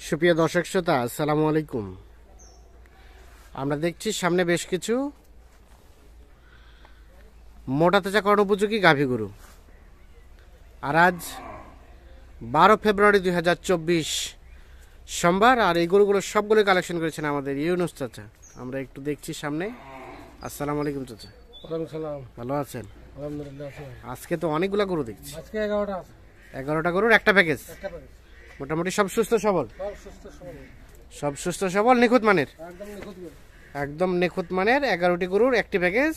সুপ্রিয় দর্শক শ্রোতা, আসসালামু আলাইকুম। আমরা দেখছি সামনে বেশ কিছু মোটা তাজাকরণ উপযোগী গাভী গরু। আর আজ 12 ফেব্রুয়ারি 2024 সোমবার। আর এই গরুগুলো সবগুলো কালেকশন করেছেন আমাদের ইউনুস চাচা। আমরা একটু দেখছি সামনে। আসসালামু আলাইকুম চাচা। ওয়ালাইকুম সালাম। ভালো আছেন? আলহামদুলিল্লাহ। আজকে তো অনেকগুলো গরু দেখছি। আজকে 11টা আছে। 11টা গরুর একটা প্যাকেজ। মোটামুটি সব সুস্থ সবল। সব সুস্থ সবল, নিখুঁত মানের। একদম নিখুঁত মানের 11টি গরুর একটি প্যাকেজ।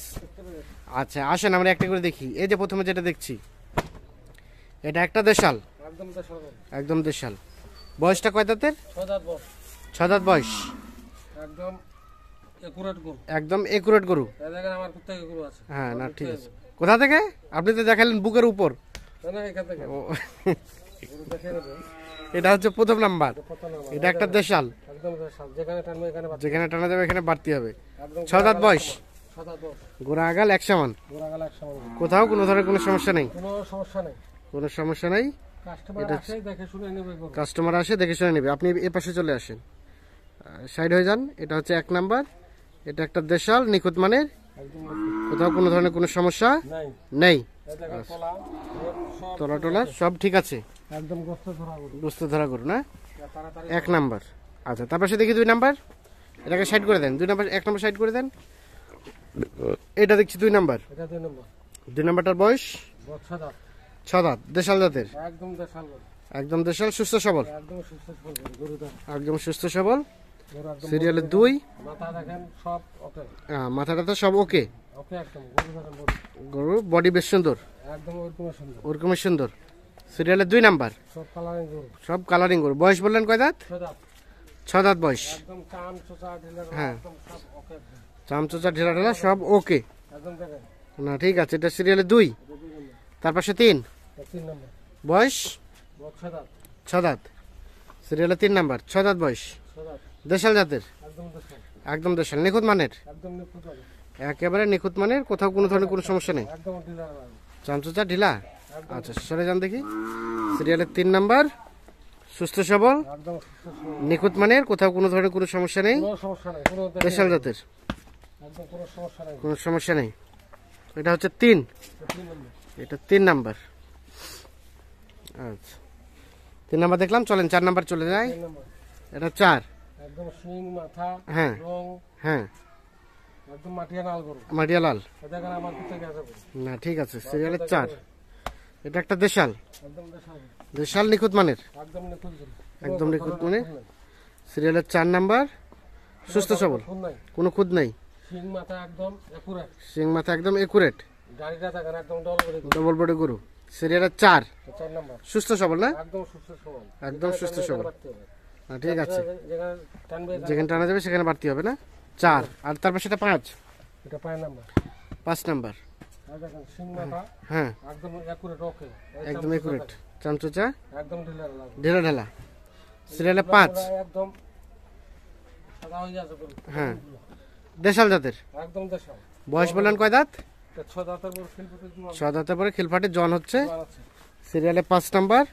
আচ্ছা, আসেন আমরা একটা করে দেখি। এই যে প্রথমে যেটা দেখছি, এটা একটা দেশাল। একদম দেশাল। বয়সটা কয় দাঁতের? 6 দাঁত বয়স। একদম একুরেট গরু। হ্যাঁ, না ঠিক আছে। কোথা থেকে? আপনি তো দেখালেন বুকের উপর। এটা হচ্ছে প্রথম নাম্বার। এটা একটা দেশাল। যেখানে টানা যাবে এখানে বাড়তি হবে। 6 দাঁত বয়স। গোড়া আগাল এক সমান। কোথাও কোনো ধরনের কোনো সমস্যা নেই। কোনো সমস্যা নেই। কাস্টমার আসে দেখে শুনে নেবে। আপনি এ পাশে চলে আসেন, সাইড হয়ে যান। এটা হচ্ছে 1 নাম্বার। এটা একটা দেশাল, নিখুঁত মানের। কোথাও কোনো ধরনের কোনো সমস্যা নেই। তলা টলা সব ঠিক আছে। একদম গোস্ত ধরা গরু না? 1 নাম্বার। আচ্ছা, তার পাশে দেখি 2 নাম্বার। এটাকে সাইড করে দেন। 2 নাম্বার, 1 নাম্বার সাইড করে দেন। এটা দেখছি 2 নাম্বার। 2 নাম্বারটার বয়স 6 দাঁত। দেশাল জাতের। একদম দেশাল, সুস্থ সবল। একদম সুস্থ সবল। সিরিয়ালের 2। মাথাটা তো সব ওকে। গরুর বডি বেশ সুন্দর। ওরকমই সুন্দর। সিরিয়ালের 2 নাম্বার। সব কালারিং গরু। বয়স বললেন কয় দাঁত? 6 দাঁত বয়স। হ্যাঁ, চামচোচা ঢেলা ঢেলা সব ওকে। না ঠিক আছে। এটা সিরিয়ালের 2। তার পাশে 3। বয়স 6 দাঁত। সিরিয়ালের 3 নাম্বার। 6 দাঁত বয়স। দেশাল জাতের। একদম দেশাল, নিখুঁত মানের। একেবারে নিখুঁত মানের। কোথাও কোনো ধরনের কোনো সমস্যা নেই। চামচোচা ঢিলা। আচ্ছা, সরে যান দেখি। সিরিয়ালের 3 নাম্বার। সুস্থ সবল, নিখুঁত মানের। কোথাও কোনো ধরনের কোনো সমস্যা নেই। দেশাল জাতের, কোনো সমস্যা নেই। এটা হচ্ছে 3। এটা 3 নাম্বার। আচ্ছা, 3 নাম্বার দেখলাম। চলেন 4 নাম্বার চলে যায়। এটা 4। হ্যাঁ হ্যাঁ, মাটিয়া লাল। না ঠিক আছে। সিরিয়ালের 4। এটা একটা দেশাল। দেশাল, নিখুঁত মানের। একদম নিখুঁত মানের। সিরিয়ালের 4 নাম্বার। সুস্থ সবল, কোনো খুঁত নাই। সিং মাথা একদম একুরেট। ডবল বডি গরু। সিরিয়ালের 4। সুস্থ সবল না? একদম সুস্থ সবল। ঠিক আছে। যেখানে টানা যাবে সেখানে বাড়তি হবে না? 4। আর তারপর সেটা 5। 5 নাম্বার। হ্যাঁ, একদম একুরেট। চামচোচা ঢেলা ঢেলা। সিরিয়ালে 5। হ্যাঁ, দেশাল জাতের। বয়স বললেন কয় দাঁত? 6 দাঁতের পরে খিলফাটে জন হচ্ছে। সিরিয়ালে 5 নাম্বার।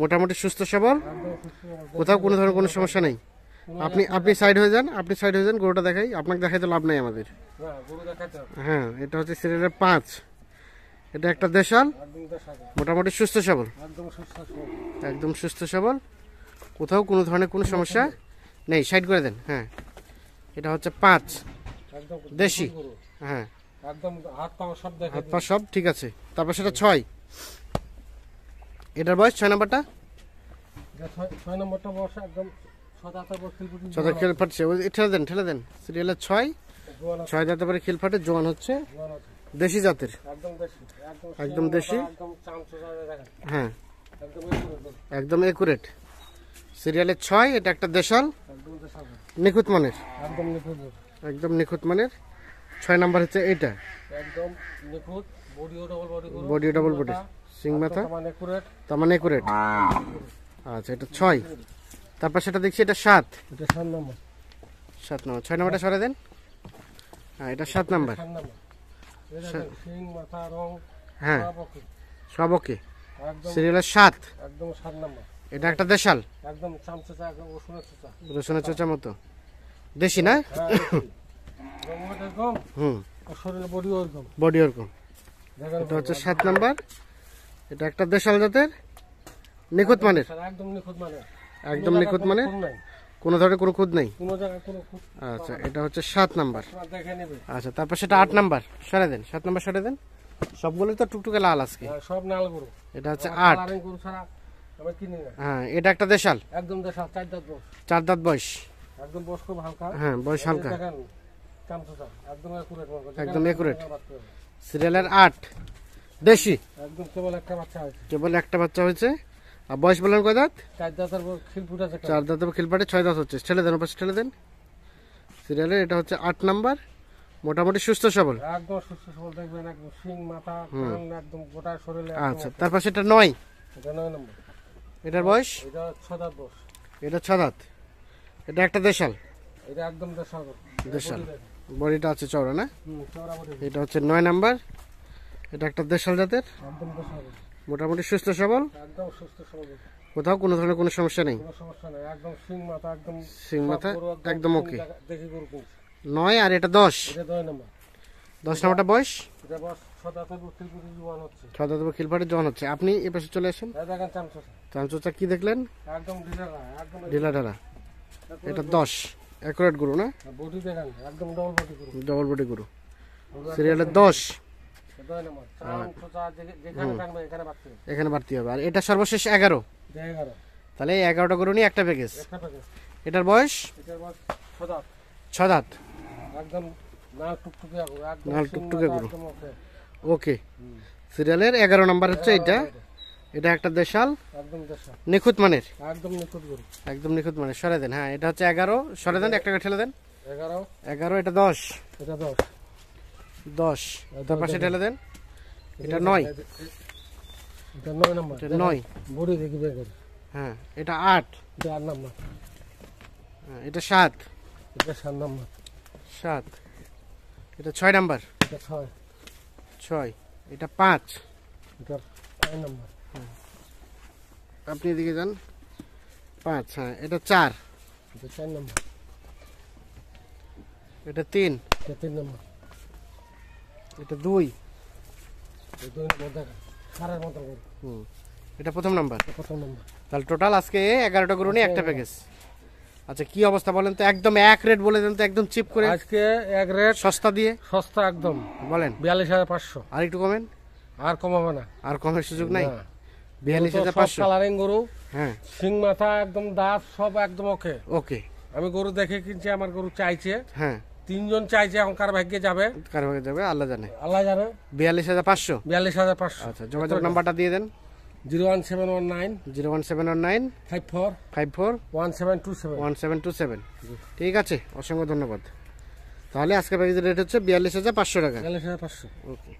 মোটামুটি সুস্থ সবল। কোথাও কোনো ধরনের কোনো সমস্যা নেই। আপনি সাইড হয়ে যান। আপনি সাইড হয়ে যান। গরুটা দেখাই। আপনাকে দেখাই তো লাভ নাই আমাদের। হ্যাঁ, এটা হচ্ছে সিরিয়ালের 5। এটা একটা দেশাল, মোটামুটি সুস্থ সবল। একদম সুস্থ সবল। কোথাও কোনো ধরনের কোনো সমস্যা নেই। সাইড করে দেন। হ্যাঁ, এটা হচ্ছে 5। দেশি। হ্যাঁ, হাত পা সব ঠিক আছে। তারপর সেটা 6। এটার বয়স 6 নাম্বারটা। 6 দাঁত খিল ফাটছে। ঠেলে দেন। সিরিয়ালের 6 দাঁতের পরে খিল ফাটে জোয়ান হচ্ছে। দেশি জাতের। একদম দেশি। হ্যাঁ, একদম একুরেট। সিরিয়ালের 6। এটা একটা দেশাল, নিখুঁত মানের। একদম নিখুঁত মানের। 6 নাম্বার হচ্ছে এটা। Body double body. সিং মাথা, তার মানে একুরেট। আচ্ছা, এটা 6। তারপর সেটা দেখছি এটা 7। 7 নাম্বার। 6 নাম্বারটা সরে দেন। হ্যাঁ, এটা 7 নাম্বার। হ্যাঁ, সব ওকে। সিরিয়ালের 7। এটা একটা দেশাল, একদম চামচা, একদম রসুনের চোচা। রসুনের চোচা মতো, দেশি না? হ্যাঁ, রঙও এরকম, হুম, আর শরীরের বডিও এরকম। বডি ওরকম। দেখেন এটা হচ্ছে 7 নাম্বার। এটা একটা দেশাল জাতের, নিখুঁত মানের, একদম নিখুঁত মানের, একদম নিখুঁত মানের, খুন নাই, কোনো ধরনের কোনো খুঁত নেই। কোনো জায়গায় কোনো খুঁত আচ্ছা, এটা হচ্ছে 7 নাম্বার। আপনারা দেখে নেবে। আচ্ছা, তারপর সেটা 8 নাম্বার, সরে দেন। 7 নাম্বার সরে দেন, সবগুলোই তো টুকটুকে লাল আজকে। হ্যাঁ, সব নাল গরু। এটা হচ্ছে আমার 8। কালারিং গরু ছাড়া আমি কিনি না। হ্যাঁ, এটা একটা দেশাল, একদম দেশাল, 4 দাঁত বয়স, 4 দাঁত বয়স। একদম বয়স খুব হালকা। হ্যাঁ, বয়স হালকা, দেখেন চামচা, একদম একুরেট, একদম accurate। সিরিয়ালের 8, দেশি, একদম কেবল একটা বাচ্চা হয়েছে, কেবল একটা বাচ্চা হয়েছে। আর বয়স বললেন কয় দাঁত? 4 দাঁতের খিল ফুটেছে। 4 দাঁত খিলপাটে 6 দাঁত হচ্ছে। ঠেলে দেন, ওপাশে ঠেলে দেন। সিরিয়ালের এটা হচ্ছে 8 নাম্বার, মোটামুটি সুস্থ সবল। একদম সুস্থ সবল, দেখবেন একদম শিং মাথা কান একদম গোটা শরীরে। আচ্ছা, তারপর সেটা 9, এটা 9 নম্বর। এটার বয়স? এটা 6 দাঁত বয়স। এটা 6 দাঁত। এটা একটা দেশাল, এটা একদম দেশাল গরু। দেশাল, বডিটা আছে চওড়া না? চওড়া বডি, এটা হচ্ছে 9 নাম্বার। এটা একটা দেশাল জাতের, একদম দেশাল গরু, মোটামুটি সুস্থ সবল, একদম সুস্থ সবল গরু। কোথাও কোনো ধরনের কোনো সমস্যা নেই। কোনো সমস্যা নাই, একদম শিং মাথা একদম, শিং মাথা সব গরু একদম শিং ওকে। দেখি গরু কিনছে। 9 আর এটা 10। এটা 9 নম্বর। 10 নাম্বারটা বয়স? এটা বয়স 6 দাঁতের খিল ফুটে জোয়ান হচ্ছে। 6 দাঁত খিলপাটে জন হচ্ছে। আপনি এ পাশে চলে আসেন। এই দেখেন চামচা, চামচা কি দেখলেন? একদম ঢিলা, একদম ঢিলা ঢালা। এটা 10, অ্যাকুরেট গরু না? বডি দেখেন একদম ডবল বডি গরু। ডবল বডি গরু। সিরিয়ালের 10, এটা 9 নম্বর। চামচা যেখানে টানবে এখানে বাড়তে হবে। এখানে বাড়তি হবে। আর এটা সর্বশেষ 11। 11 তাহলে এই 11টা গরু নিয়ে একটা প্যাকেজ। একটা প্যাকেজ। এটার বয়স? এটার বয়স 6 দাঁত, 6 দাঁত, একদম নাল টুকটুকে গরু, একদম নাল শিং টুকটুকে মাথা গরু। একদম ওকে। ওকে। সিরিয়ালের 11 নাম্বার হচ্ছে এটা। এটা একটা দেশাল, একদম দেশাল, নিখুঁত মানের, একদম নিখুঁত গরু। একদম নিখুঁত মানের। সরে দেন। হ্যাঁ, এটা হচ্ছে 11। সরে দেন, একটা করে ঠেলে দেন। 11, 11, এটা 10। এটা 10, 10 তার পাশে ঠেলে দেন। এটা 9। এটা 9 নম্বর। এটা 9। বডি দেখি বের করি। হ্যাঁ, এটা 8। এটা 8 নম্বর। হ্যাঁ, এটা 7। এটা 7 নম্বর। 7। এটা 6 নাম্বার। এটা 6, 6। এটা 5। এটা 5 নম্বর। আপনি এদিকে যান। 5। হ্যাঁ, এটা 4। এটা 4 নম্বর। এটা 3। এটা 3 নম্বর। এটা 2। এটা 2 নম্বর। দেখেন সারের মতো গরু। হুম, এটা প্রথম নাম্বার। এটা প্রথম নম্বর। তাহলে টোটাল আজকে 11টা গরু নিয়ে একটা প্যাকেজ। আচ্ছা, কি অবস্থা বলেন তো? একদম এক রেট বলে দেন তো, একদম চিপ করে, আজকে এক রেট সস্তা দিয়ে সস্তা একদম বলেন। 42,500। আর একটু কমেন। আর কমাবে না, আর কমের সুযোগ নাই? না। 42,500। কালারিং গরু, হ্যাঁ, শিং মাথা একদম, দাঁত সব একদম ওকে। ওকে। আমি গরু দেখে কিনছি, আমার গরু চাইছে, হ্যাঁ, 3 জন চাইছে, এখন কার ভাগ্যে যাবে কার ভাগে যাবে আল্লাহ জানে। আল্লাহ জানে। 42,500। 42,500। আচ্ছা, যোগাযোগ নাম্বারটা দিয়ে দেন। 01719 01719 54 54 1727। 1727। ঠিক আছে, অসংখ্য ধন্যবাদ। তাহলে আজকে প্যাকেজের রেট হচ্ছে 42,500 টাকা। 42,500। ওকে।